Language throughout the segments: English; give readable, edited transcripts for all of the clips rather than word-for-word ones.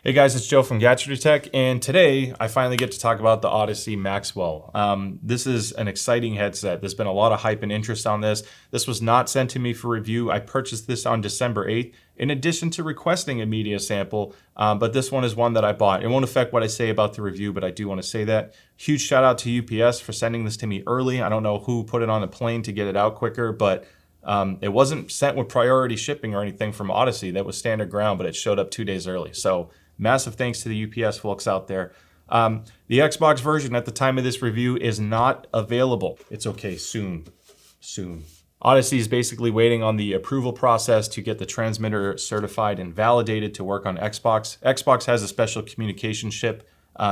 Hey guys, it's Joe from Gadgetry Tech, and today I finally get to talk about the Audeze Maxwell. This is an exciting headset. There's been a lot of hype and interest on this. This was not sent to me for review. I purchased this on December 8th, in addition to requesting a media sample, but this one is one that I bought. It won't affect what I say about the review, but I do want to say that. Huge shout out to UPS for sending this to me early. I don't know who put it on a plane to get it out quicker, but it wasn't sent with priority shipping or anything from Audeze. That was standard ground, but it showed up 2 days early. So massive thanks to the UPS folks out there. The Xbox version at the time of this review is not available. It's okay, soon. Audeze is basically waiting on the approval process to get the transmitter certified and validated to work on Xbox. Xbox has a special communication chip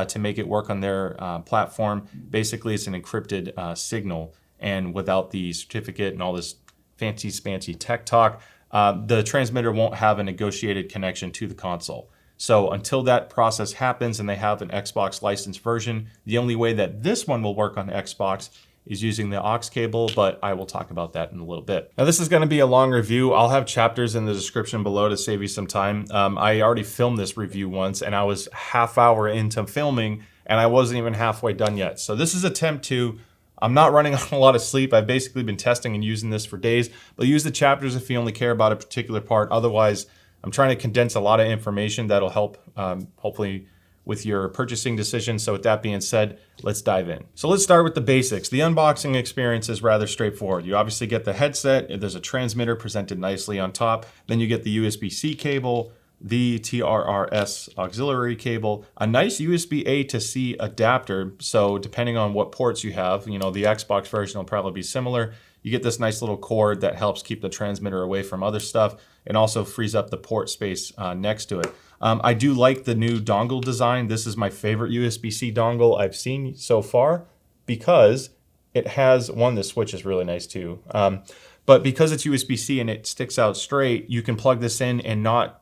to make it work on their platform. Basically, it's an encrypted signal, and without the certificate and all this fancy spancy tech talk, the transmitter won't have a negotiated connection to the console. So until that process happens and they have an Xbox licensed version, the only way that this one will work on Xbox is using the aux cable, but I will talk about that in a little bit. Now this is going to be a long review. I'll have chapters in the description below to save you some time. I already filmed this review once and I was half hour into filming and I wasn't even halfway done yet. So this is attempt 2. I'm not running on a lot of sleep. I've basically been testing and using this for days, but use the chapters if you only care about a particular part. Otherwise, I'm trying to condense a lot of information that'll help, hopefully, with your purchasing decision. So with that being said, let's dive in. So let's start with the basics. The unboxing experience is rather straightforward. You obviously get the headset. There's a transmitter presented nicely on top. Then you get the USB-C cable, the TRRS auxiliary cable, a nice USB-A to C adapter. So depending on what ports you have, the Xbox version will probably be similar. You get this nice little cord that helps keep the transmitter away from other stuff and also frees up the port space next to it. I do like the new dongle design. This is my favorite USB-C dongle I've seen so far because it has, the switch is really nice too. But because it's USB-C and it sticks out straight, you can plug this in and not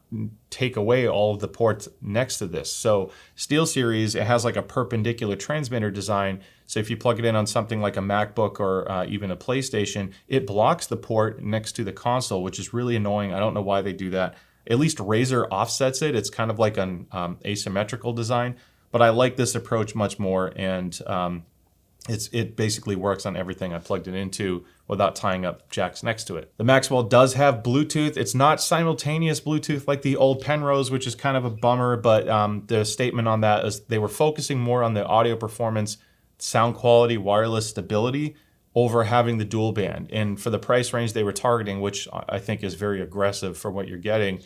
take away all of the ports next to this. So SteelSeries, it has like a perpendicular transmitter design. So if you plug it in on something like a MacBook or even a PlayStation, it blocks the port next to the console, which is really annoying. I don't know why they do that. At least Razer offsets it. It's kind of like an asymmetrical design, but I like this approach much more. And it basically works on everything I plugged it into without tying up jacks next to it. The Maxwell does have Bluetooth. It's not simultaneous Bluetooth like the old Penrose, which is kind of a bummer, but the statement on that is they were focusing more on the audio performance, sound quality, wireless stability over having the dual band. And for the price range they were targeting, which I think is very aggressive for what you're getting,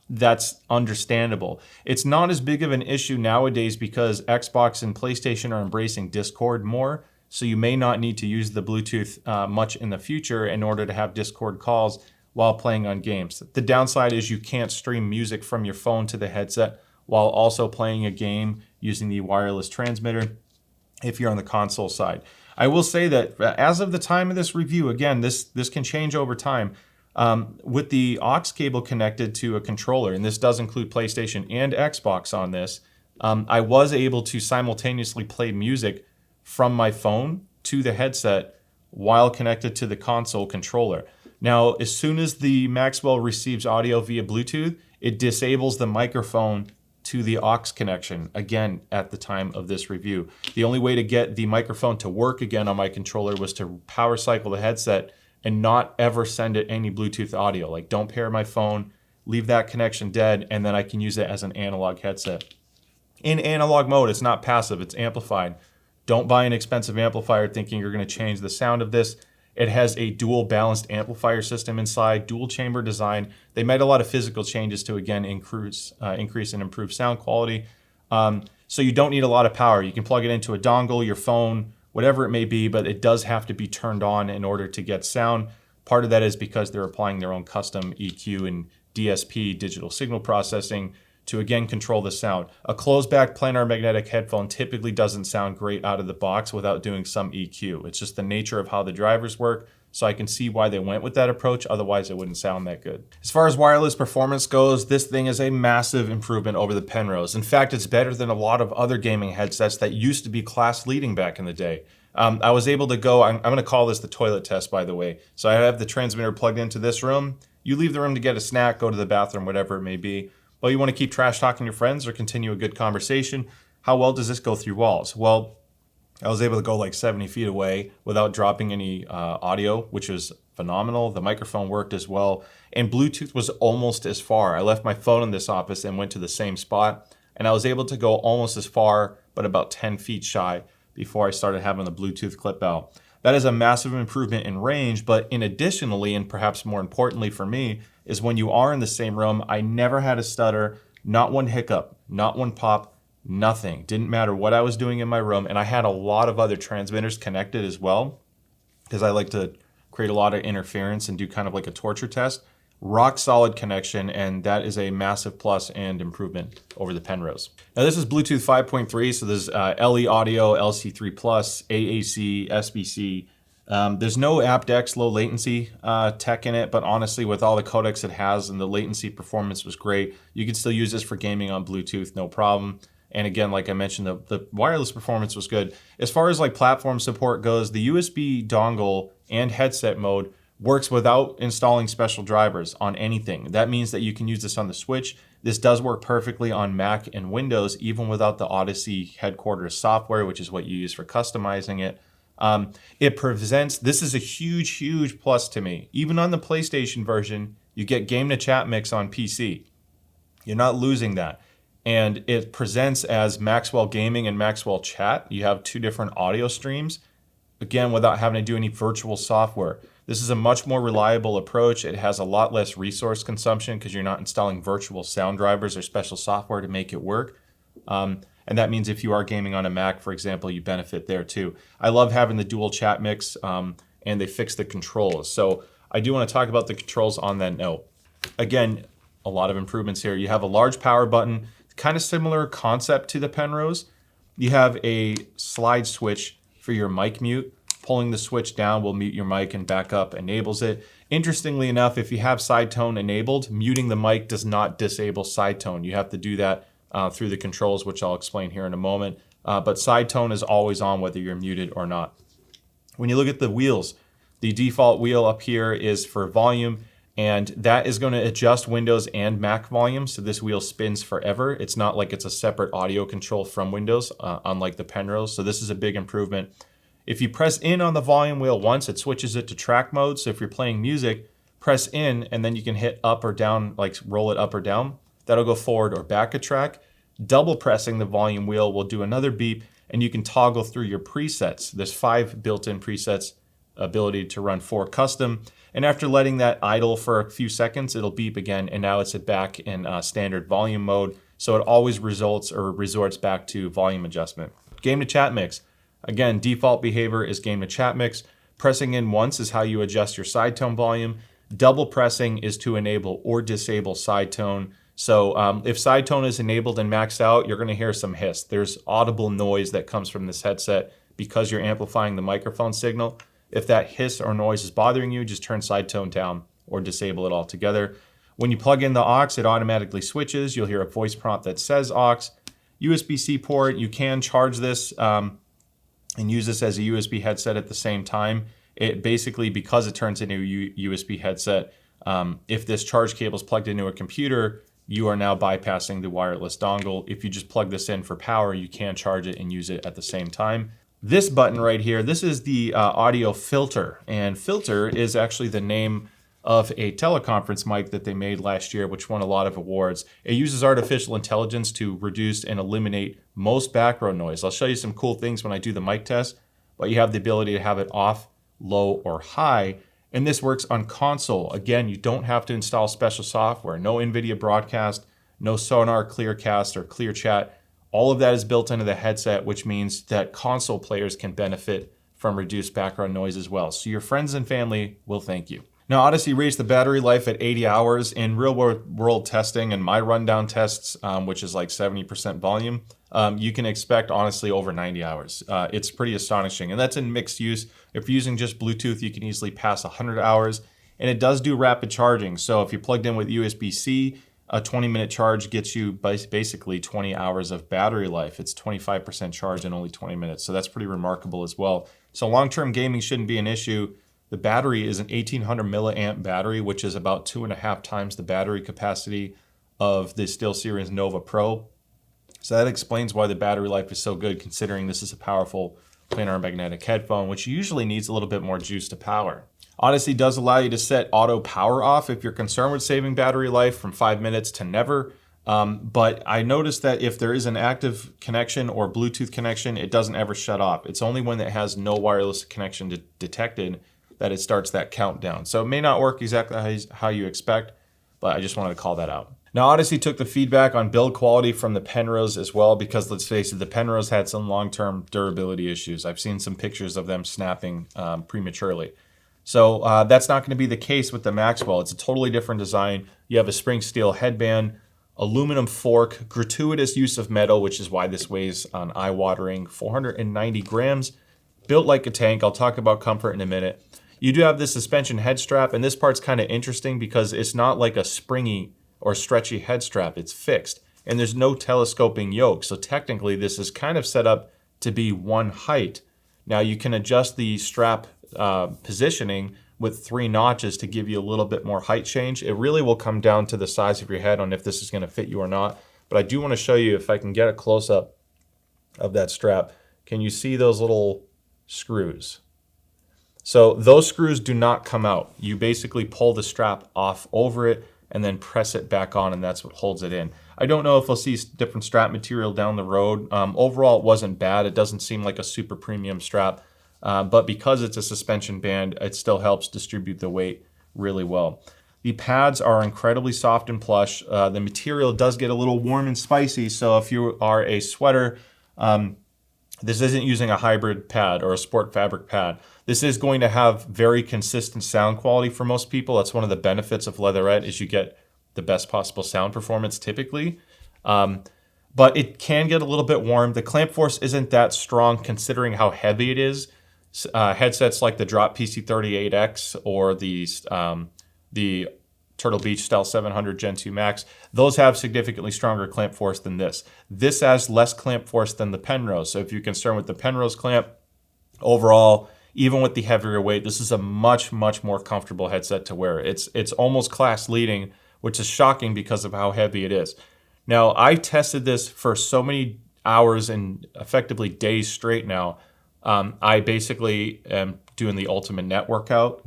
that's understandable. It's not as big of an issue nowadays because Xbox and PlayStation are embracing Discord more, so you may not need to use the Bluetooth much in the future in order to have Discord calls while playing on games. The downside is you can't stream music from your phone to the headset while also playing a game using the wireless transmitter if you're on the console side. I will say that as of the time of this review, again, this can change over time. With the aux cable connected to a controller, and this does include PlayStation and Xbox on this, I was able to simultaneously play music from my phone to the headset while connected to the console controller. Now, as soon as the Maxwell receives audio via Bluetooth, it disables the microphone to the aux connection, again, at the time of this review. The only way to get the microphone to work again on my controller was to power cycle the headset and not ever send it any Bluetooth audio. Like, don't pair my phone, leave that connection dead, and then I can use it as an analog headset. In analog mode, it's not passive, it's amplified. Don't buy an expensive amplifier thinking you're gonna change the sound of this. It has a dual balanced amplifier system inside, dual chamber design. They made a lot of physical changes to, again, increase and improve sound quality. So you don't need a lot of power. You can plug it into a dongle, your phone, whatever it may be, but it does have to be turned on in order to get sound. Part of that is because they're applying their own custom EQ and DSP, digital signal processing, to again control the sound. A closed back planar magnetic headphone typically doesn't sound great out of the box without doing some EQ. It's just the nature of how the drivers work, so I can see why they went with that approach, otherwise it wouldn't sound that good. As far as wireless performance goes, this thing is a massive improvement over the Penrose. In fact, it's better than a lot of other gaming headsets that used to be class leading back in the day. I was able to go, I'm gonna call this the toilet test, by the way. So I have the transmitter plugged into this room. You leave the room to get a snack, go to the bathroom, whatever it may be. Oh, you want to keep trash talking your friends or continue a good conversation? How well does this go through walls? Well, I was able to go like 70 feet away without dropping any audio, which was phenomenal. The microphone worked as well. And Bluetooth was almost as far. I left my phone in this office and went to the same spot. And I was able to go almost as far, but about 10 feet shy before I started having the Bluetooth clip out. That is a massive improvement in range, but in additionally, and perhaps more importantly for me, is when you are in the same room, I never had a stutter, not one hiccup, not one pop, nothing. Didn't matter what I was doing in my room. And I had a lot of other transmitters connected as well, because I like to create a lot of interference and do kind of like a torture test. Rock solid connection, and that is a massive plus and improvement over the Penrose. Now this is Bluetooth 5.3, so there's LE audio, LC3+, AAC, SBC. There's no aptX low latency tech in it, but honestly, with all the codecs it has and the latency performance was great. You can still use this for gaming on Bluetooth, no problem. And again, like I mentioned, the wireless performance was good. As far as like platform support goes, the USB dongle and headset mode works without installing special drivers on anything. That means that you can use this on the Switch. This does work perfectly on Mac and Windows, even without the Audeze headquarters software, which is what you use for customizing it. It presents, this is a huge plus to me. Even on the PlayStation version, you get game to chat mix on PC. You're not losing that. And it presents as Maxwell Gaming and Maxwell Chat. You have two different audio streams, again, without having to do any virtual software. This is a much more reliable approach. It has a lot less resource consumption because you're not installing virtual sound drivers or special software to make it work. And that means if you are gaming on a Mac, for example, you benefit there too. I love having the dual chat mix, and they fix the controls. So I do want to talk about the controls on that note. Again, a lot of improvements here. You have a large power button, kind of similar concept to the Penrose. You have a slide switch for your mic mute. Pulling the switch down will mute your mic, and back up enables it. Interestingly enough, if you have side tone enabled, muting the mic does not disable side tone. You have to do that through the controls, which I'll explain here in a moment. But side tone is always on whether you're muted or not. When you look at the wheels, the default wheel up here is for volume, and that is going to adjust Windows and Mac volume. So this wheel spins forever. It's not like it's a separate audio control from Windows, unlike the Penrose. So this is a big improvement. If you press in on the volume wheel once, it switches it to track mode. So if you're playing music, press in and then you can hit up or down, like roll it up or down. That'll go forward or back a track. Double pressing the volume wheel will do another beep, and you can toggle through your presets. There's 5 built-in presets, ability to run 4 custom. And after letting that idle for a few seconds, it'll beep again, and now it's back in standard volume mode. So it always resorts back to volume adjustment. Game to chat mix. Again, default behavior is game to chat mix. Pressing in once is how you adjust your side tone volume. Double pressing is to enable or disable side tone. So if side tone is enabled and maxed out, you're going to hear some hiss. There's audible noise that comes from this headset because you're amplifying the microphone signal. If that hiss or noise is bothering you, just turn side tone down or disable it altogether. When you plug in the aux, it automatically switches. You'll hear a voice prompt that says aux. USB-C port, you can charge this and use this as a USB headset at the same time. It basically, because it turns into a USB headset, if this charge cable is plugged into a computer, you are now bypassing the wireless dongle. If you just plug this in for power, you can charge it and use it at the same time. This button right here, this is the audio filter, and filter is actually the name of a teleconference mic that they made last year, which won a lot of awards. It uses artificial intelligence to reduce and eliminate most background noise. I'll show you some cool things when I do the mic test, but you have the ability to have it off, low, or high. And this works on console. Again, you don't have to install special software. No NVIDIA Broadcast, no Sonar Clearcast or ClearChat. All of that is built into the headset, which means that console players can benefit from reduced background noise as well. So your friends and family will thank you. Now, Audeze raised the battery life at 80 hours in real world testing and my rundown tests, which is like 70% volume. You can expect, honestly, over 90 hours. It's pretty astonishing. And that's in mixed use. If you're using just Bluetooth, you can easily pass 100 hours. And it does do rapid charging. So if you're plugged in with USB-C, a 20-minute charge gets you basically 20 hours of battery life. It's 25% charge in only 20 minutes. So that's pretty remarkable as well. So long-term gaming shouldn't be an issue. The battery is an 1800 milliamp battery, which is about 2.5 times the battery capacity of the SteelSeries Nova Pro. So that explains why the battery life is so good, considering this is a powerful planar magnetic headphone, which usually needs a little bit more juice to power. Audeze does allow you to set auto power off if you're concerned with saving battery life from 5 minutes to never. But I noticed that if there is an active connection or Bluetooth connection, it doesn't ever shut off. It's only when it has no wireless connection detected that it starts that countdown. So it may not work exactly how you expect, but I just wanted to call that out. Now, Audeze took the feedback on build quality from the Penrose as well, because let's face it, the Penrose had some long-term durability issues. I've seen some pictures of them snapping prematurely. So that's not going to be the case with the Maxwell. It's a totally different design. You have a spring steel headband, aluminum fork, gratuitous use of metal, which is why this weighs an eye-watering 490 grams, built like a tank. I'll talk about comfort in a minute. You do have this suspension head strap, and this part's kind of interesting because it's not like a springy or stretchy head strap. It's fixed, and there's no telescoping yoke. So technically, this is kind of set up to be one height. Now, you can adjust the strap positioning with 3 notches to give you a little bit more height change. It really will come down to the size of your head on if this is going to fit you or not. But I do want to show you, if I can get a close-up of that strap, can you see those little screws? So those screws do not come out. You basically pull the strap off over it and then press it back on, and that's what holds it in. I don't know if we'll see different strap material down the road. Overall, it wasn't bad. It doesn't seem like a super premium strap, but because it's a suspension band, it still helps distribute the weight really well. The pads are incredibly soft and plush. The material does get a little warm and spicy, so if you are a sweater, this isn't using a hybrid pad or a sport fabric pad. This is going to have very consistent sound quality for most people. That's one of the benefits of leatherette, is you get the best possible sound performance typically. But it can get a little bit warm. The clamp force isn't that strong considering how heavy it is. Headsets like the Drop PC38X or the Turtle Beach Stealth 700 Gen 2 Max, those have significantly stronger clamp force than this. This has less clamp force than the Penrose. So if you're concerned with the Penrose clamp, overall, even with the heavier weight, this is a much, much more comfortable headset to wear. It's almost class leading, which is shocking because of how heavy it is. Now, I tested this for so many hours and effectively days straight now. I basically am doing the ultimate neck workout,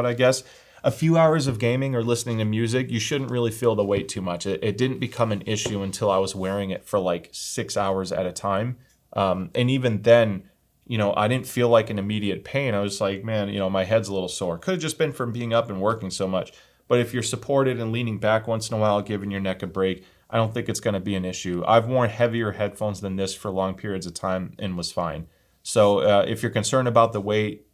I guess. A few hours of gaming or listening to music, you shouldn't really feel the weight too much. It didn't become an issue until I was wearing it for like 6 hours at a time. And even then, I didn't feel like an immediate pain. I was like, man, my head's a little sore. Could have just been from being up and working so much. But if you're supported and leaning back once in a while, giving your neck a break, I don't think it's going to be an issue. I've worn heavier headphones than this for long periods of time and was fine. So if you're concerned about the weight,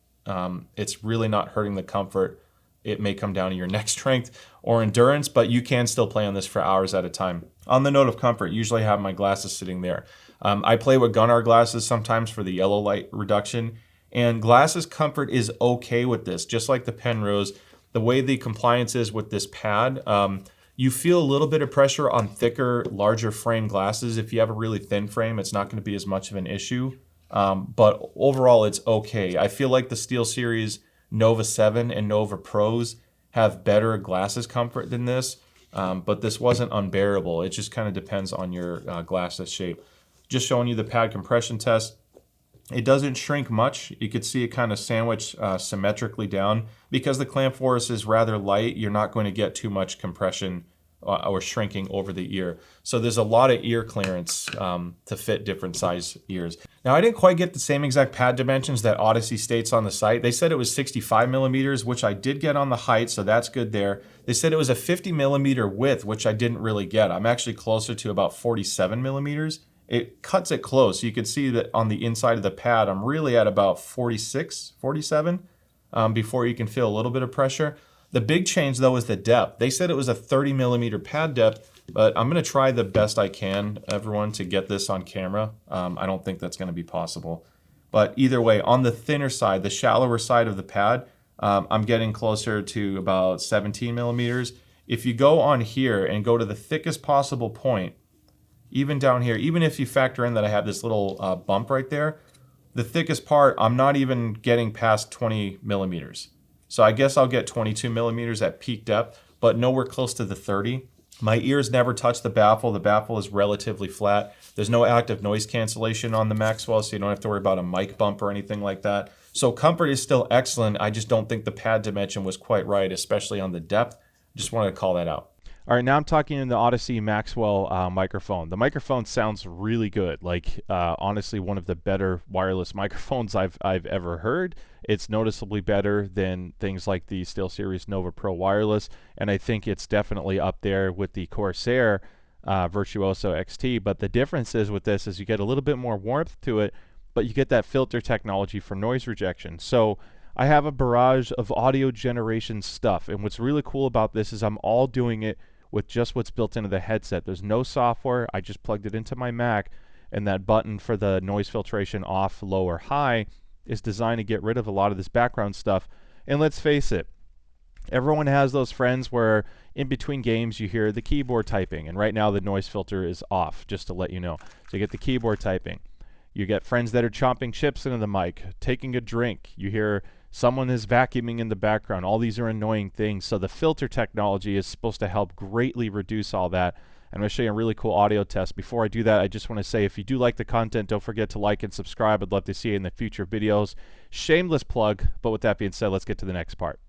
it's really not hurting the comfort. It may come down to your neck strength or endurance, but you can still play on this for hours at a time. On the note of comfort, usually I have my glasses sitting there. I play with Gunnar glasses sometimes for the yellow light reduction, and glasses comfort is okay with this, just like the Penrose. The way the compliance is with this pad, you feel a little bit of pressure on thicker, larger frame glasses. If you have a really thin frame, it's not going to be as much of an issue, but overall it's okay. I feel like the SteelSeries Nova 7 and Nova Pros have better glasses comfort than this, but this wasn't unbearable. It just kind of depends on your glasses shape. Just showing you the pad compression test. It doesn't shrink much. You could see it kind of sandwich symmetrically down. Because the clamp force is rather light, you're not going to get too much compression or shrinking over the ear. So there's a lot of ear clearance to fit different size ears. Now, I didn't quite get the same exact pad dimensions that Audeze states on the site. They said it was 65 millimeters, which I did get on the height, so that's good there. They said it was a 50 millimeter width, which I didn't really get. I'm actually closer to about 47 millimeters. It cuts it close. You can see that on the inside of the pad, I'm really at about 46, 47 before you can feel a little bit of pressure. The big change, though, is the depth. They said it was a 30 millimeter pad depth, but I'm going to try the best I can, everyone, to get this on camera. I don't think that's going to be possible. But either way, on the thinner side, the shallower side of the pad, I'm getting closer to about 17 millimeters. If you go on here and go to the thickest possible point, even down here, even if you factor in that I have this little bump right there, the thickest part, I'm not even getting past 20 millimeters. So I guess I'll get 22 millimeters at peak depth, but nowhere close to the 30. My ears never touch the baffle. The baffle is relatively flat. There's no active noise cancellation on the Maxwell, so you don't have to worry about a mic bump or anything like that. So comfort is still excellent. I just don't think the pad dimension was quite right, especially on the depth. Just wanted to call that out. All right, now I'm talking in the Audeze Maxwell microphone. The microphone sounds really good. Like honestly, one of the better wireless microphones I've ever heard. It's noticeably better than things like the SteelSeries Nova Pro wireless, and I think it's definitely up there with the Corsair Virtuoso XT. But the difference is with this is you get a little bit more warmth to it, but you get that filter technology for noise rejection. So I have a barrage of audio generation stuff, and what's really cool about this is I'm all doing it with just what's built into the headset. There's no software. I just plugged it into my Mac, and that button for the noise filtration off, low, or high is designed to get rid of a lot of this background stuff. And let's face it, everyone has those friends where in between games you hear the keyboard typing, and right now the noise filter is off, just to let you know. So you get the keyboard typing. You get friends that are chomping chips into the mic, taking a drink. You hear someone is vacuuming in the background. All these are annoying things. So the filter technology is supposed to help greatly reduce all that. I'm going to show you a really cool audio test. Before I do that, I just want to say if you do like the content, don't forget to like and subscribe. I'd love to see you in the future videos. Shameless plug, but with that being said, let's get to the next part.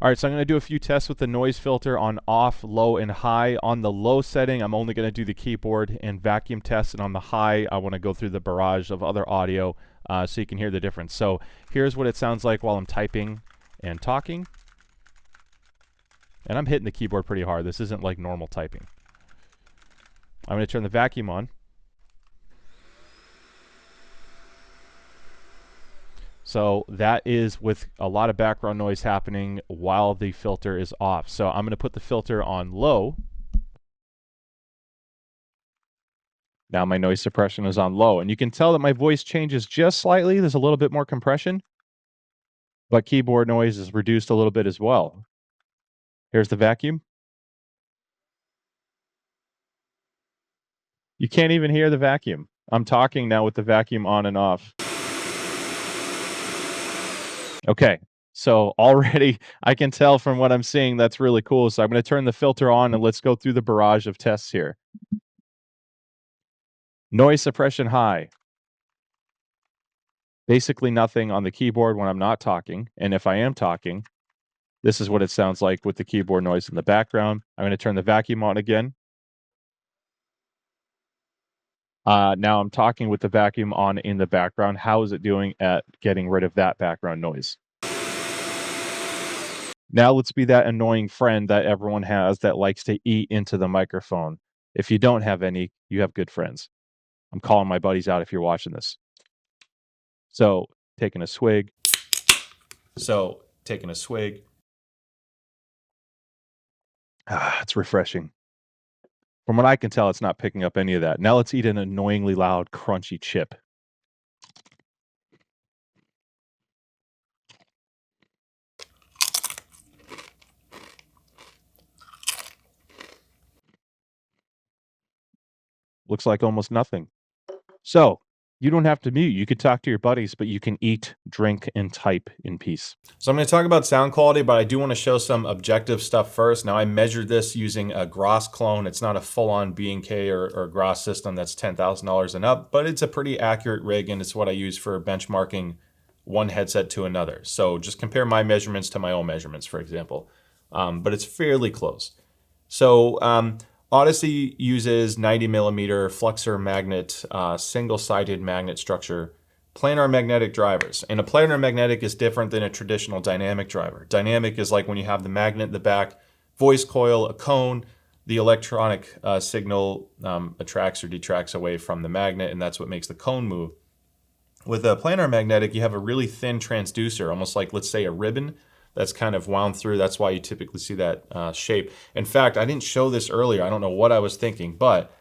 All right, so I'm going to do a few tests with the noise filter on off, low, and high. On the low setting, I'm only going to do the keyboard and vacuum test, and on the high, I want to go through the barrage of other audio so you can hear the difference. So here's what it sounds like while I'm typing and talking. And I'm hitting the keyboard pretty hard. This isn't like normal typing. I'm going to turn the vacuum on. So that is with a lot of background noise happening while the filter is off. So I'm going to put the filter on low. Now my noise suppression is on low. And you can tell that my voice changes just slightly. There's a little bit more compression. But keyboard noise is reduced a little bit as well. Here's the vacuum. You can't even hear the vacuum. I'm talking now with the vacuum on and off. Okay, so already I can tell from what I'm seeing that's really cool. So I'm going to turn the filter on and let's go through the barrage of tests here. Noise suppression high. Basically nothing on the keyboard when I'm not talking. And if I am talking, this is what it sounds like with the keyboard noise in the background. I'm going to turn the vacuum on again. Now I'm talking with the vacuum on in the background. How is it doing at getting rid of that background noise? Now let's be that annoying friend that everyone has that likes to eat into the microphone. If you don't have any, you have good friends. I'm calling my buddies out if you're watching this. So taking a swig. It's refreshing. From what I can tell, it's not picking up any of that. Now let's eat an annoyingly loud, crunchy chip. Looks like almost nothing. So you don't have to mute. You could talk to your buddies, but you can eat, drink, and type in peace. So I'm going to talk about sound quality, but I do want to show some objective stuff first. Now I measured this using a Gross clone. It's not a full-on B&K or Gross system that's $10,000 and up, but it's a pretty accurate rig, and it's what I use for benchmarking one headset to another. So just compare my measurements to my own measurements, for example. But it's fairly close. So Audeze uses 90 millimeter fluxor magnet, single-sided magnet structure, planar magnetic drivers. And a planar magnetic is different than a traditional dynamic driver. Dynamic is like when you have the magnet in the back, voice coil, a cone, the electronic signal attracts or detracts away from the magnet, and that's what makes the cone move. With a planar magnetic, you have a really thin transducer, almost like, let's say, a ribbon that's kind of wound through. That's why you typically see that shape. In fact, I didn't show this earlier. I don't know what I was thinking, but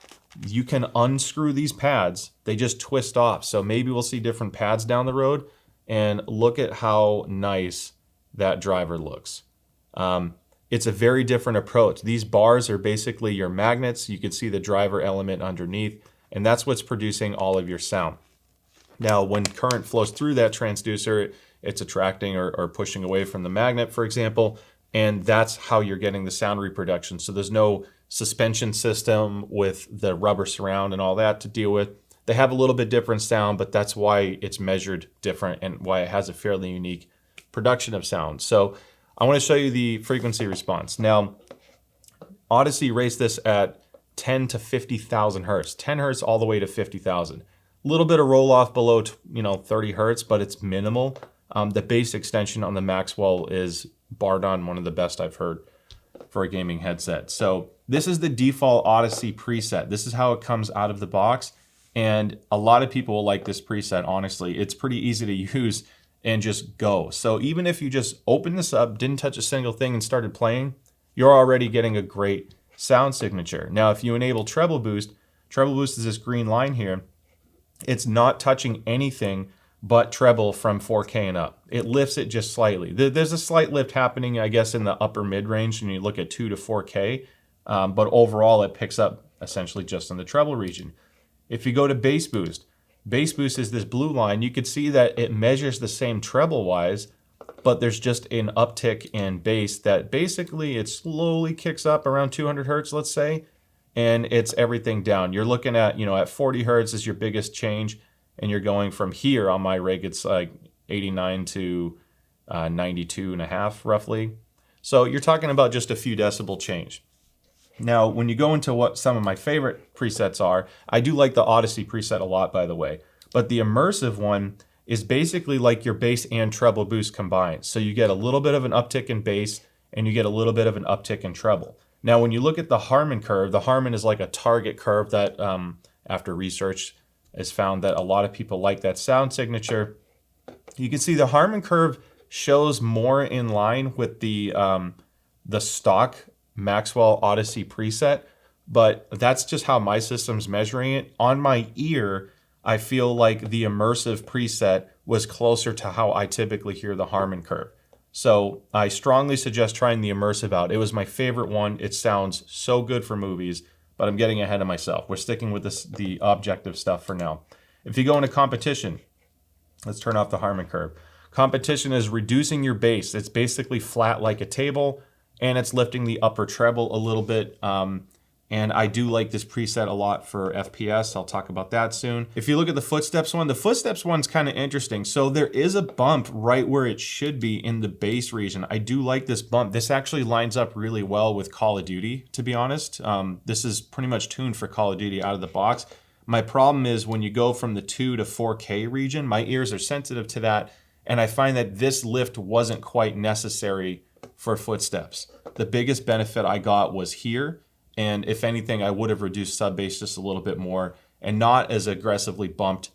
you can unscrew these pads. They just twist off. So maybe we'll see different pads down the road, and look at how nice that driver looks. It's a very different approach. These bars are basically your magnets. You can see the driver element underneath, and that's what's producing all of your sound. Now, when current flows through that transducer, it's attracting or pushing away from the magnet, for example, and that's how you're getting the sound reproduction. So there's no suspension system with the rubber surround and all that to deal with. They have a little bit different sound, but that's why it's measured different and why it has a fairly unique production of sound. So I want to show you the frequency response. Now, Audeze rates this at 10 to 50,000 hertz, 10 hertz all the way to 50,000. A little bit of roll off below 30 hertz, but it's minimal. The bass extension on the Maxwell is bar none one of the best I've heard for a gaming headset. So this is the default Audeze preset. This is how it comes out of the box. And a lot of people will like this preset, honestly. It's pretty easy to use and just go. So even if you just open this up, didn't touch a single thing and started playing, you're already getting a great sound signature. Now, if you enable treble boost is this green line here. It's not touching anything but treble from 4K and up. It lifts it just slightly. There's a slight lift happening, I guess, in the upper mid-range when you look at 2 to 4K, but overall it picks up essentially just in the treble region. If you go to bass boost is this blue line. You could see that it measures the same treble-wise, but there's just an uptick in bass that basically it slowly kicks up around 200 hertz, let's say, and it's everything down. You're looking at, at 40 hertz is your biggest change, and you're going from here on my rig, it's like 89 to 92 and a half roughly. So you're talking about just a few decibel change. Now, when you go into what some of my favorite presets are, I do like the Audeze preset a lot, by the way, but the immersive one is basically like your bass and treble boost combined. So you get a little bit of an uptick in bass and you get a little bit of an uptick in treble. Now, when you look at the Harman curve, the Harman is like a target curve that after research is found that a lot of people like that sound signature. You can see the Harman curve shows more in line with the stock Maxwell Audeze preset, but that's just how my system's measuring it. On my ear, I feel like the immersive preset was closer to how I typically hear the Harman curve. So I strongly suggest trying the immersive out. It was my favorite one. It sounds so good for movies, but I'm getting ahead of myself. We're sticking with the objective stuff for now. If you go into competition, let's turn off the Harman curve. Competition is reducing your bass. It's basically flat like a table, and it's lifting the upper treble a little bit. And I do like this preset a lot for FPS. I'll talk about that soon. If you look at the footsteps one, the footsteps one's kind of interesting. So there is a bump right where it should be in the bass region. I do like this bump. This actually lines up really well with Call of Duty, to be honest. This is pretty much tuned for Call of Duty out of the box. My problem is when you go from the 2 to 4K region, my ears are sensitive to that, and I find that this lift wasn't quite necessary for footsteps. The biggest benefit I got was here, and if anything, I would have reduced sub bass just a little bit more and not as aggressively bumped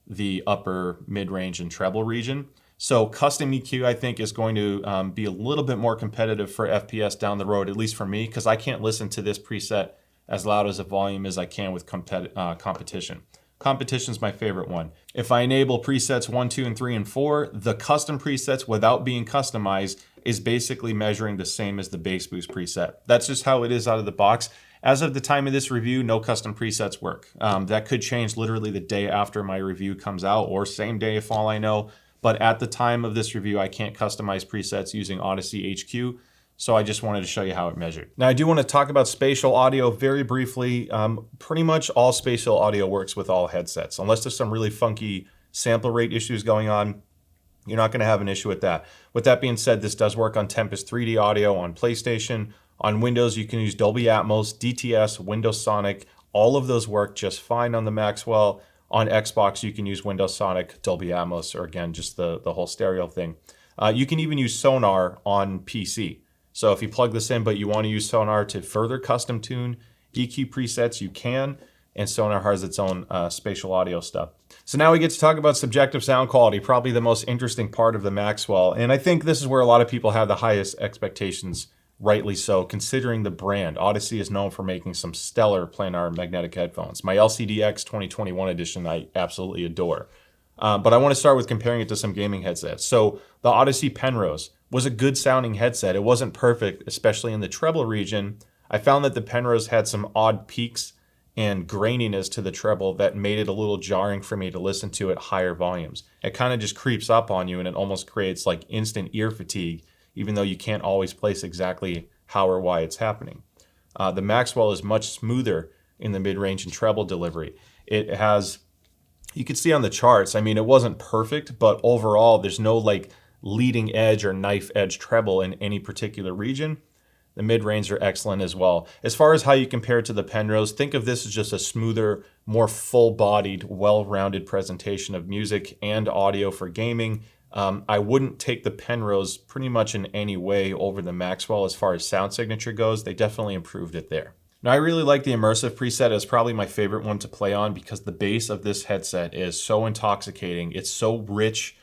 the upper mid-range and treble region. So custom EQ, I think, is going to be a little bit more competitive for FPS down the road, at least for me, because I can't listen to this preset as loud as a volume as I can with competition. Competition's my favorite one. If I enable presets 1, 2, and 3, and 4, the custom presets without being customized is basically measuring the same as the bass boost preset. That's just how it is out of the box. As of the time of this review, no custom presets work. That could change literally the day after my review comes out or same day if all I know. But at the time of this review, I can't customize presets using Audeze HQ. So I just wanted to show you how it measured. Now I do want to talk about spatial audio very briefly. Pretty much all spatial audio works with all headsets. Unless there's some really funky sample rate issues going on, you're not going to have an issue with that. With that being said, this does work on Tempest 3D audio on PlayStation. On Windows, you can use Dolby Atmos, DTS, Windows Sonic. All of those work just fine on the Maxwell. On Xbox, you can use Windows Sonic, Dolby Atmos, or again, just the whole stereo thing. You can even use Sonar on PC. So if you plug this in, but you want to use Sonar to further custom tune EQ presets, you can. And Sonar has its own spatial audio stuff. So now we get to talk about subjective sound quality, probably the most interesting part of the Maxwell. And I think this is where a lot of people have the highest expectations, rightly so, considering the brand. Audeze is known for making some stellar planar magnetic headphones. My LCDX 2021 edition I absolutely adore. But I want to start with comparing it to some gaming headsets. So the Audeze Penrose was a good sounding headset. It wasn't perfect, especially in the treble region. I found that the Penrose had some odd peaks and graininess to the treble that made it a little jarring for me to listen to at higher volumes. It kind of just creeps up on you and it almost creates like instant ear fatigue, even though you can't always place exactly how or why it's happening. The Maxwell is much smoother in the mid-range and treble delivery. It has, you can see on the charts, I mean, it wasn't perfect, but overall, there's no like leading edge or knife edge treble in any particular region. The mid-range are excellent as well. As far as how you compare it to the Penrose, think of this as just a smoother, more full-bodied, well-rounded presentation of music and audio for gaming. I wouldn't take the Penrose pretty much in any way over the Maxwell as far as sound signature goes. They definitely improved it there. Now, I really like the immersive preset. It's probably my favorite one to play on because the bass of this headset is so intoxicating. It's so rich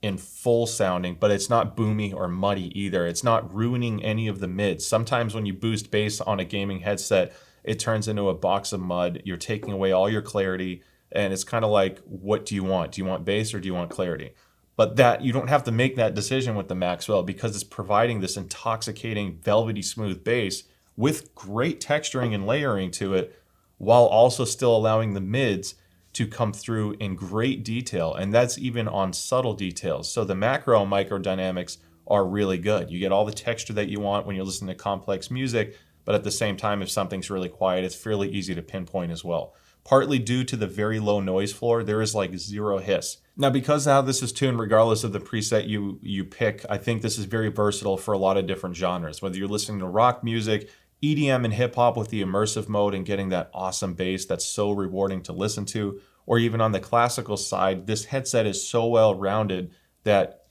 and full sounding, but it's not boomy or muddy either. It's not ruining any of the mids. Sometimes when you boost bass on a gaming headset, it turns into a box of mud. You're taking away all your clarity, and it's kind of like, what do you want? Do you want bass or do you want clarity? But that you don't have to make that decision with the Maxwell because it's providing this intoxicating, velvety smooth bass with great texturing and layering to it, while also still allowing the mids to come through in great detail. And that's even on subtle details. So the macro microdynamics are really good. You get all the texture that you want when you're listening to complex music, but at the same time, if something's really quiet, it's fairly easy to pinpoint as well. Partly due to the very low noise floor, there is like zero hiss. Now, because how this is tuned, regardless of the preset you pick, I think this is very versatile for a lot of different genres. Whether you're listening to rock music, EDM and hip hop with the immersive mode and getting that awesome bass that's so rewarding to listen to, or even on the classical side, this headset is so well rounded that,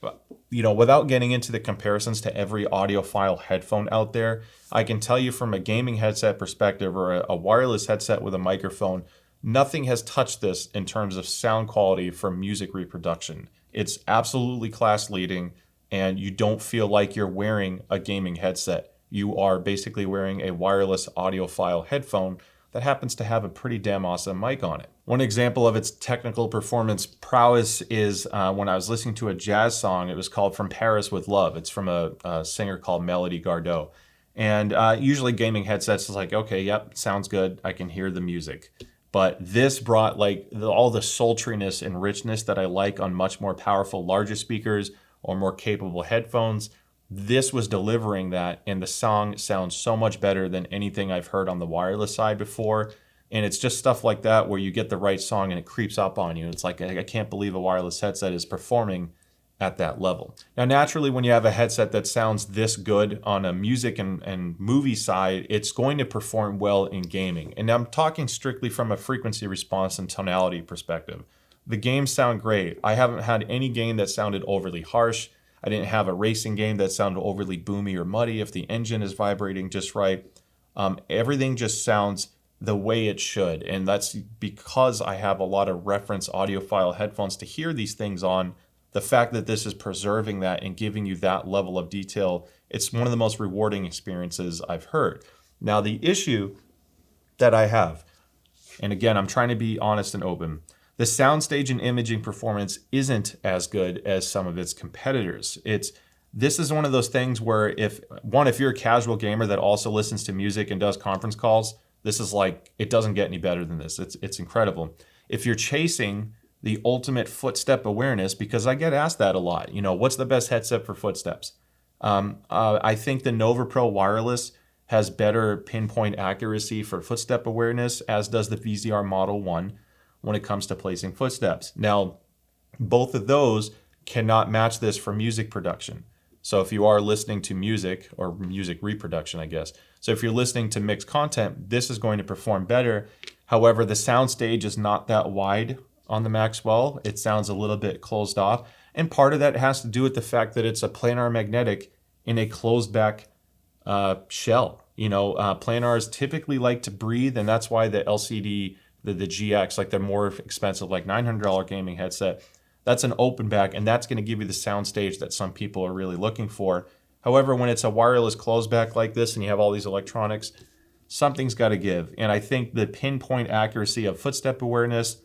without getting into the comparisons to every audiophile headphone out there, I can tell you from a gaming headset perspective or a wireless headset with a microphone, nothing has touched this in terms of sound quality for music reproduction. It's absolutely class leading, and you don't feel like you're wearing a gaming headset. You are basically wearing a wireless audiophile headphone that happens to have a pretty damn awesome mic on it. One example of its technical performance prowess is when I was listening to a jazz song. It was called From Paris with Love. It's from a singer called Melody Gardot. And usually gaming headsets is like, okay, yep, sounds good. I can hear the music. But this brought like all the sultriness and richness that I like on much more powerful, larger speakers or more capable headphones. This was delivering that, and the song sounds so much better than anything I've heard on the wireless side before. And it's just stuff like that where you get the right song and it creeps up on you. It's like, I can't believe a wireless headset is performing at that level. Now, naturally, when you have a headset that sounds this good on a music and movie side, it's going to perform well in gaming. And I'm talking strictly from a frequency response and tonality perspective. The games sound great. I haven't had any game that sounded overly harsh. I didn't have a racing game that sounded overly boomy or muddy if the engine is vibrating just right. Everything just sounds the way it should. And that's because I have a lot of reference audiophile headphones to hear these things on. The fact that this is preserving that and giving you that level of detail, it's one of the most rewarding experiences I've heard. Now, the issue that I have, and again, I'm trying to be honest and open, the soundstage and imaging performance isn't as good as some of its competitors. This is one of those things where if you're a casual gamer that also listens to music and does conference calls, this is like, it doesn't get any better than this. It's incredible. If you're chasing the ultimate footstep awareness, because I get asked that a lot, what's the best headset for footsteps? I think the Nova Pro Wireless has better pinpoint accuracy for footstep awareness, as does the VZR Model 1 when it comes to placing footsteps. Now, both of those cannot match this for music production. So if you are listening to music, or music reproduction, I guess. So if you're listening to mixed content, this is going to perform better. However, the soundstage is not that wide on the Maxwell. It sounds a little bit closed off. And part of that has to do with the fact that it's a planar magnetic in a closed back shell. Planars typically like to breathe, and that's why the LCD, the GX, like the more expensive, like $900 gaming headset, that's an open back, and that's going to give you the soundstage that some people are really looking for. However, when it's a wireless closed back like this and you have all these electronics, something's got to give. And I think the pinpoint accuracy of footstep awareness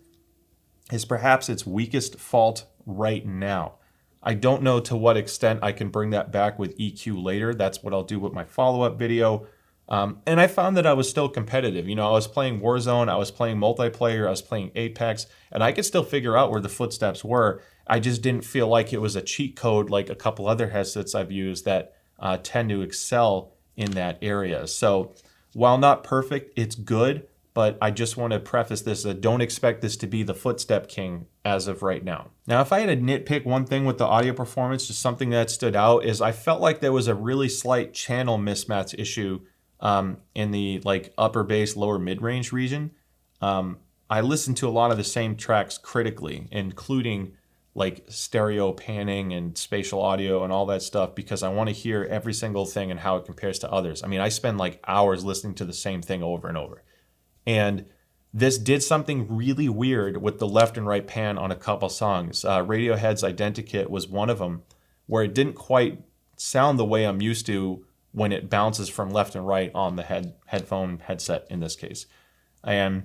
is perhaps its weakest fault right now. I don't know to what extent I can bring that back with EQ later. That's what I'll do with my follow-up video. And I found that I was still competitive. I was playing Warzone, I was playing multiplayer, I was playing Apex, and I could still figure out where the footsteps were. I just didn't feel like it was a cheat code like a couple other headsets I've used that tend to excel in that area. So while not perfect, it's good, but I just want to preface this that don't expect this to be the footstep king as of right now. Now, if I had to nitpick one thing with the audio performance, just something that stood out is I felt like there was a really slight channel mismatch issue in the like upper bass, lower mid-range region. I listened to a lot of the same tracks critically, including like stereo panning and spatial audio and all that stuff, because I want to hear every single thing and how it compares to others. I mean, I spend like hours listening to the same thing over and over. And this did something really weird with the left and right pan on a couple songs. Radiohead's Identikit was one of them, where it didn't quite sound the way I'm used to when it bounces from left and right on the headset in this case. And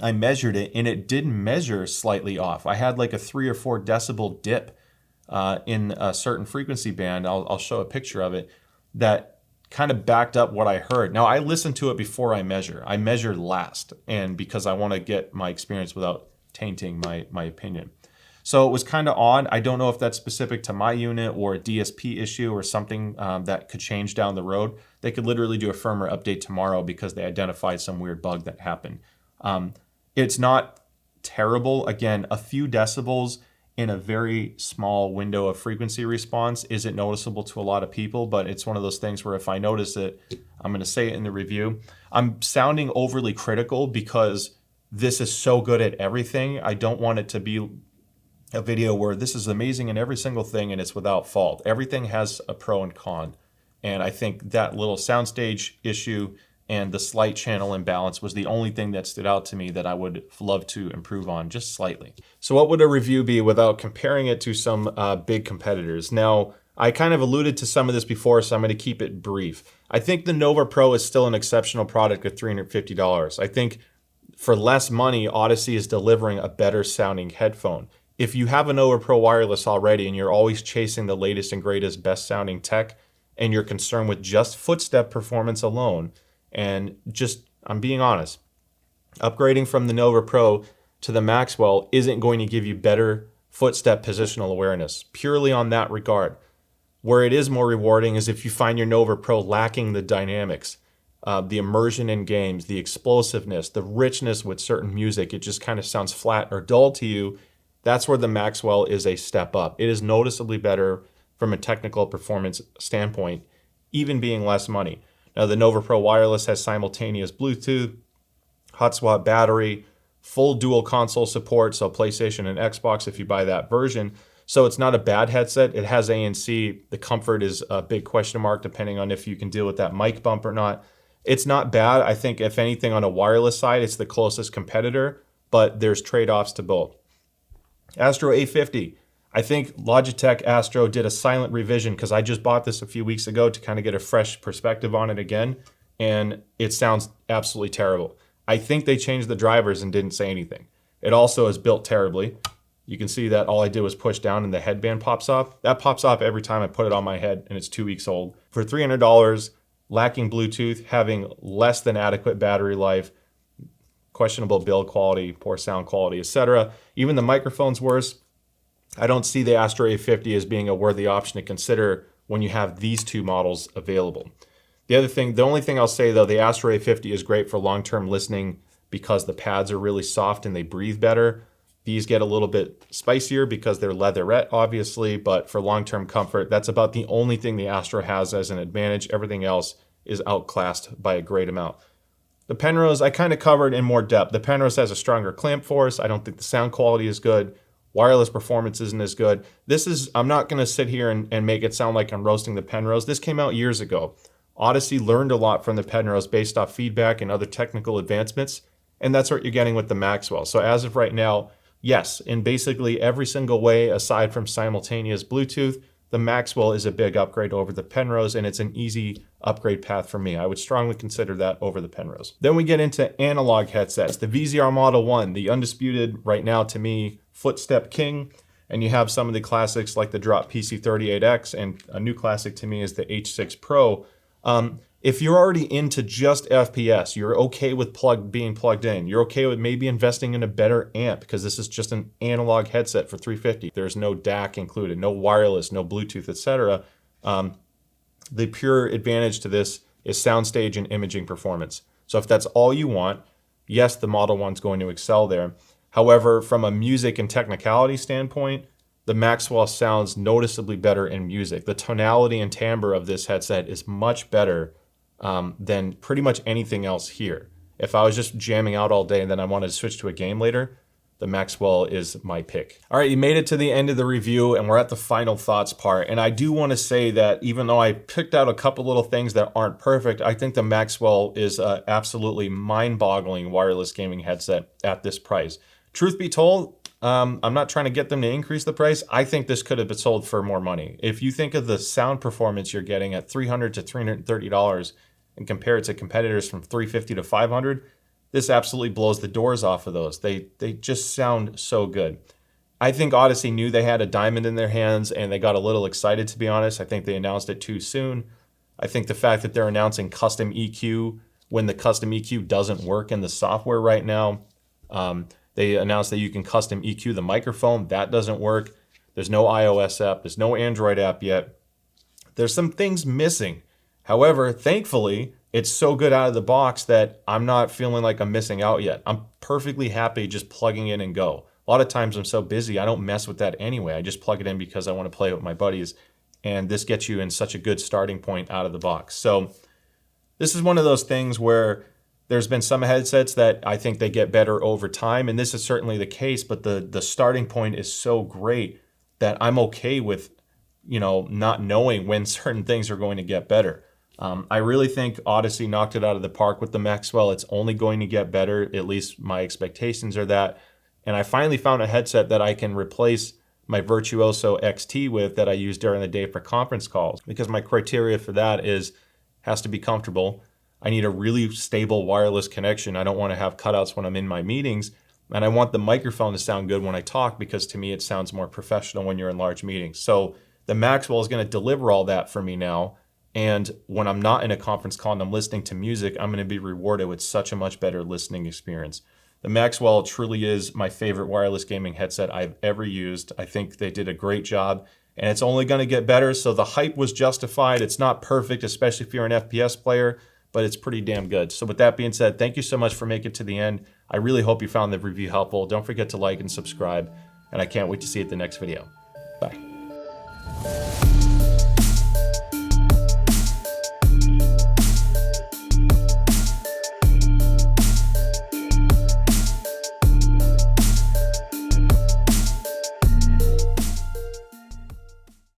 I measured it, and it did measure slightly off. I had like a 3 or 4 decibel dip in a certain frequency band. I'll show a picture of it that kind of backed up what I heard. Now, I listen to it before I measure. I measure last, and because I want to get my experience without tainting my opinion. So it was kind of odd. I don't know if that's specific to my unit or a DSP issue or something that could change down the road. They could literally do a firmware update tomorrow because they identified some weird bug that happened. It's not terrible. Again, a few decibels in a very small window of frequency response isn't noticeable to a lot of people, but it's one of those things where if I notice it, I'm going to say it in the review. I'm sounding overly critical because this is so good at everything. I don't want it to be a video where this is amazing in every single thing and it's without fault. Everything has a pro and con. And I think that little soundstage issue and the slight channel imbalance was the only thing that stood out to me that I would love to improve on just slightly. So what would a review be without comparing it to some big competitors? Now, I kind of alluded to some of this before, so I'm going to keep it brief. I think the Nova Pro is still an exceptional product at $350. I think for less money, Audeze is delivering a better sounding headphone. If you have a Nova Pro wireless already and you're always chasing the latest and greatest best sounding tech and you're concerned with just footstep performance alone, and just, I'm being honest, upgrading from the Nova Pro to the Maxwell isn't going to give you better footstep positional awareness, purely on that regard. Where it is more rewarding is if you find your Nova Pro lacking the dynamics, the immersion in games, the explosiveness, the richness with certain music, it just kind of sounds flat or dull to you. That's where the Maxwell is a step up. It is noticeably better from a technical performance standpoint, even being less money. Now, the Nova Pro Wireless has simultaneous Bluetooth, hot swap battery, full dual console support, so PlayStation and Xbox if you buy that version. So it's not a bad headset. It has ANC. The comfort is a big question mark depending on if you can deal with that mic bump or not. It's not bad. I think if anything on a wireless side, it's the closest competitor, but there's trade-offs to both. Astro A50. I think Logitech Astro did a silent revision because I just bought this a few weeks ago to kind of get a fresh perspective on it again, and it sounds absolutely terrible. I think they changed the drivers and didn't say anything. It also is built terribly. You can see that all I did was push down and the headband pops off. That pops off every time I put it on my head, and it's 2 weeks old. For $300, lacking Bluetooth, having less than adequate battery life, questionable build quality, poor sound quality, etc. Even the microphone's worse. I don't see the Astro A50 as being a worthy option to consider when you have these two models available. The only thing I'll say though, the Astro A50 is great for long-term listening because the pads are really soft and they breathe better. These get a little bit spicier because they're leatherette, obviously, but for long-term comfort, that's about the only thing the Astro has as an advantage. Everything else is outclassed by a great amount. The Penrose, I kind of covered in more depth. The Penrose has a stronger clamp force. I don't think the sound quality is good. Wireless performance isn't as good. I'm not going to sit here and make it sound like I'm roasting the Penrose. This came out years ago. Audeze learned a lot from the Penrose based off feedback and other technical advancements, and that's what you're getting with the Maxwell. So as of right now, yes, in basically every single way aside from simultaneous Bluetooth, the Maxwell is a big upgrade over the Penrose, and it's an easy upgrade path for me. I would strongly consider that over the Penrose. Then we get into analog headsets. The VZR Model 1, the undisputed, right now to me, footstep king. And you have some of the classics like the Drop PC38X, and a new classic to me is the H6 Pro. If you're already into just FPS, you're okay with being plugged in, you're okay with maybe investing in a better amp because this is just an analog headset for $350. There's no DAC included, no wireless, no Bluetooth, etc. The pure advantage to this is Soundstage and imaging performance. So if that's all you want, yes, the Model 1's going to excel there. However, from a music and technicality standpoint, the Maxwell sounds noticeably better in music. The tonality and timbre of this headset is much better than pretty much anything else here. If I was just jamming out all day and then I wanted to switch to a game later, the Maxwell is my pick. All right, you made it to the end of the review and we're at the final thoughts part. And I do want to say that even though I picked out a couple little things that aren't perfect, I think the Maxwell is an absolutely mind-boggling wireless gaming headset at this price. Truth be told, I'm not trying to get them to increase the price. I think this could have been sold for more money. If you think of the sound performance you're getting at $300 to $330 and compare it to competitors from $350 to $500, this absolutely blows the doors off of those. They just sound so good. I think Audeze knew they had a diamond in their hands and they got a little excited, to be honest. I think they announced it too soon. I think the fact that they're announcing custom EQ when the custom EQ doesn't work in the software right now. They announced that you can custom EQ the microphone. That doesn't work. There's no iOS app. There's no Android app yet. There's some things missing. However, thankfully, it's so good out of the box that I'm not feeling like I'm missing out yet. I'm perfectly happy just plugging in and go. A lot of times I'm so busy, I don't mess with that anyway. I just plug it in because I want to play with my buddies. And this gets you in such a good starting point out of the box. So this is one of those things where there's been some headsets that I think they get better over time. And this is certainly the case, but the starting point is so great that I'm okay with, not knowing when certain things are going to get better. I really think Audeze knocked it out of the park with the Maxwell. It's only going to get better. At least my expectations are that. And I finally found a headset that I can replace my Virtuoso XT with that I use during the day for conference calls, because my criteria for that has to be comfortable. I need a really stable wireless connection. I don't want to have cutouts when I'm in my meetings. And I want the microphone to sound good when I talk, because to me it sounds more professional when you're in large meetings. So the Maxwell is going to deliver all that for me now. And when I'm not in a conference call and I'm listening to music, I'm going to be rewarded with such a much better listening experience. The Maxwell truly is my favorite wireless gaming headset I've ever used. I think they did a great job, and it's only going to get better. So the hype was justified. It's not perfect, especially if you're an FPS player, but it's pretty damn good. So with that being said, thank you so much for making it to the end. I really hope you found the review helpful. Don't forget to like and subscribe, and I can't wait to see you at the next video. Bye.